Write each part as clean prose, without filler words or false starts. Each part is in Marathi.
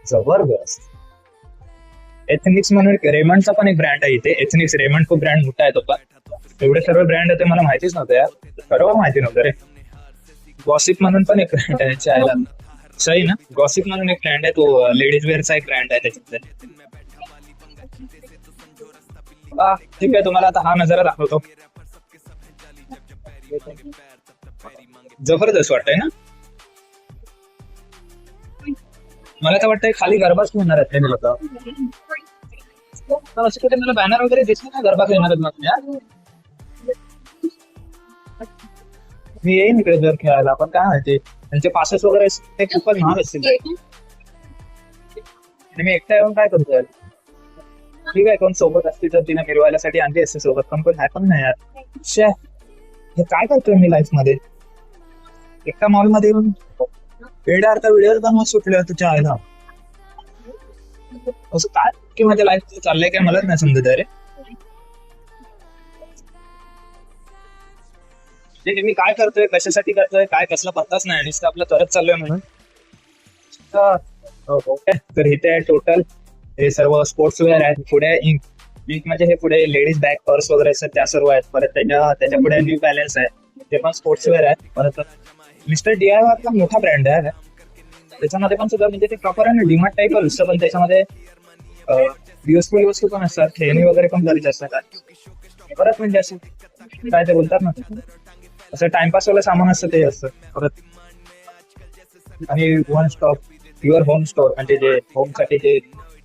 जबरदस्त. एथनिक्स म्हणून रेमंडचा पण एक ब्रँड आहे इथे. एथनिक्स रेमंड खूप ब्रँड मोठा आहे तो पण. एवढे सर्व ब्रँड आहे ते मला माहितीच नव्हतं यार. बरोबर माहिती नव्हतं रे. गॉसिप म्हणून पण एक ब्रँड आहे चायला. सही ना. गॉसिप म्हणून एक ब्रँड आहे तो लेडीज वेअरचा एक ब्रँड आहे त्याच्यातले. ठीक आहे तुम्हाला आता हा नजारा दाखवतो. जबरदस्त वाटतंय ना. मला तर वाटतंय खाली गरबाच होणार आहेत ते लोक. तर असं कुठे मला बॅनर वगैरे दिसले ना गरबा खेळणार आहेत मग यार. मी येईन इकडे जर खेळायला. पण काय माहिती त्यांचे पासेस वगैरे ते खूपच महाग असतील. आणि मी एकटा येऊन काय करतो यार. ठीक आहे कोण सोबत असतील तर तिने मिरवायसाठी आणली असते सोबत. पण कोण आहे पण नाही यार. शे हे काय करतोय मी लाईफ मध्ये. एका मॉल मध्ये येऊन वेड्या अर्धा व्हिडिओ बनवत सुटले तुझ्या आईला. असं काय की माझ्या लाईफ चाललंय काय मलाच नाही समजत अरे. ठीक मी काय करतोय कशासाठी करतोय काय कसला पत्ताच नाही. नुसतं आपलं करत चाललोय म्हणून. ओके तर इथे आहे टोटल हे सर्व स्पोर्ट्स वेअर आहेत. पुढे इंक इंक म्हणजे हे पुढे लेडीज बॅग पर्स वगैरे असतात त्या सर्व आहेत. परत त्याच्या पुढे न्यू बॅलन्स आहे ते पण स्पोर्ट्स वेअर आहे. परत मिस्टर DIY हा मोठा ब्रँड आहे. त्याच्यामध्ये पण सुद्धा म्हणजे ते प्रॉपर आहे ना डीमार्ट टाईप असतं पण त्याच्यामध्ये युजफुल वस्तू पण असतात. खेळणी वगैरे पण गरज असतात. परत म्हणजे असं काय ते बोलतात ना असं टाइमपास वाला सामान असतं ते असतं. परत आणि one stop your home store म्हणजे जे होम साठी जे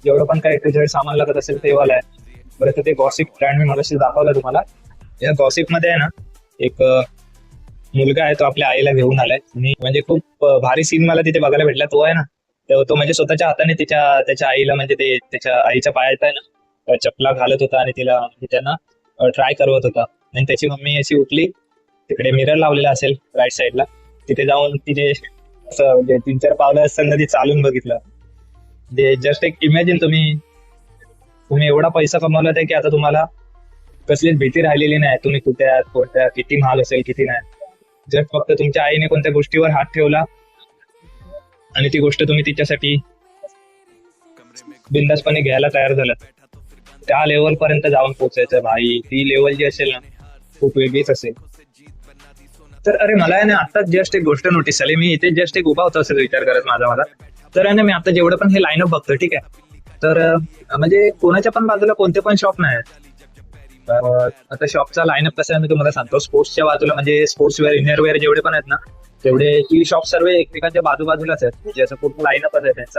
जेवढं पण काही तुझे सामान लागत असेल ते वाला आहे. बरं ते गॉसिप ब्रँड मी मगाशी दाखवलं तुम्हाला. या गॉसिप मध्ये आहे ना एक मुलगा आहे तो आपल्या आईला घेऊन आलाय. आणि म्हणजे खूप भारी सीन मला तिथे बघायला भेटला. तो आहे ना तो म्हणजे स्वतःच्या हाताने त्याच्या आईला म्हणजे ते त्याच्या आईच्या पायात आहे ना चपला घालत होता आणि तिला त्यांना ट्राय करवत होता. आणि त्याची मम्मी अशी उठली तिकडे मिरर लावलेला असेल राईट साईडला तिथे जाऊन तिथे असं म्हणजे 3-4 पावलं असताना ती चालून बघितलं. म्हणजे जस्ट एक इमॅजिन तुम्ही एवढा पैसा कमवलात आहे की आता तुम्हाला कसलीच भीती राहिलेली नाही. तुम्ही कोणत्या किती महाग असेल किती नाही. जर फक्त तुमच्या आईने कोणत्या गोष्टीवर हात ठेवला आणि ती गोष्ट तुम्ही तिच्यासाठी बिंदासपणे घ्यायला तयार झालात त्या लेवल पर्यंत जाऊन पोहोचायचं भाई. ती लेवल जी असेल ना खूप वेगळीच असेल. तर अरे मला आहे ना आता जस्ट एक गोष्ट नोटीस झाली. मी इथे जस्ट एक उभा होतो असं विचार करत माझा. तर आहे ना मी आता जेवढं पण हे लाईनअप बघतो ठीक आहे. तर म्हणजे कोणाच्या पण बाजूला कोणते पण शॉप नाही आहेत. आता शॉपचा लाईनअप कसा आहे मी तुम्हाला सांगतो. स्पोर्ट्सच्या बाजूला म्हणजे स्पोर्ट्स वेअर इनर वेअर जेवढे पण आहेत ना तेवढे ही शॉप सर्व एकमेकांच्या बाजूबाजूलाच आहेत. म्हणजे असं पूर्ण लाईनअपच आहे त्यांचा.